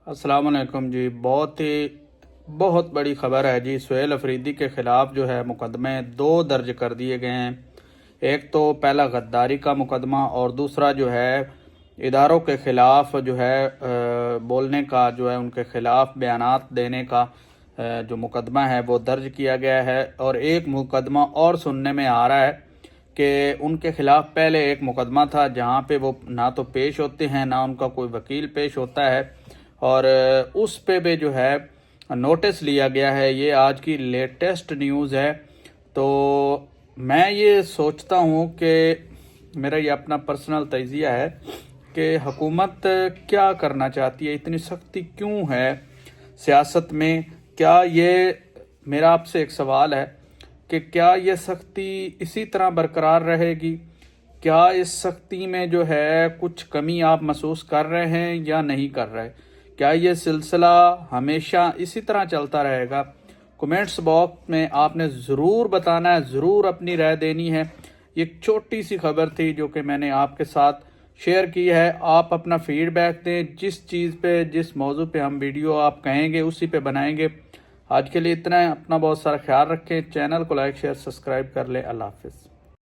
अस्सलाम वालेकुम जी। बहुत बड़ी ख़बर है जी। सुहेल अफरीदी के ख़िलाफ़ जो है मुकदमे 2 दर्ज कर दिए गए हैं। एक तो पहला गद्दारी का मुकदमा और दूसरा जो है इदारों के ख़िलाफ़ जो है बोलने का, जो है उनके ख़िलाफ़ बयानात देने का जो मुकदमा है वो दर्ज किया गया है। और एक मुकदमा और सुनने में आ रहा है कि उनके ख़िलाफ़ पहले एक मुकदमा था जहाँ पे वो ना तो पेश होते हैं, ना उनका कोई वकील पेश होता है, और उस पे भी जो है नोटिस लिया गया है। ये आज की लेटेस्ट न्यूज़ है। तो मैं ये सोचता हूँ कि मेरा ये अपना पर्सनल तजिया है कि हुकूमत क्या करना चाहती है, इतनी सख्ती क्यों है सियासत में। क्या ये, मेरा आपसे एक सवाल है कि क्या ये सख्ती इसी तरह बरकरार रहेगी? क्या इस सख्ती में जो है कुछ कमी आप महसूस कर रहे हैं या नहीं कर रहे? क्या ये सिलसिला हमेशा इसी तरह चलता रहेगा? कमेंट्स बॉक्स में आपने ज़रूर बताना है, ज़रूर अपनी राय देनी है। ये एक छोटी सी खबर थी जो कि मैंने आपके साथ शेयर की है। आप अपना फीडबैक दें, जिस चीज़ पे, जिस मौजू पे हम वीडियो आप कहेंगे उसी पे बनाएंगे। आज के लिए इतना है। अपना बहुत सारा ख्याल रखें। चैनल को लाइक शेयर सब्सक्राइब कर लें। अल्लाह हाफिज़।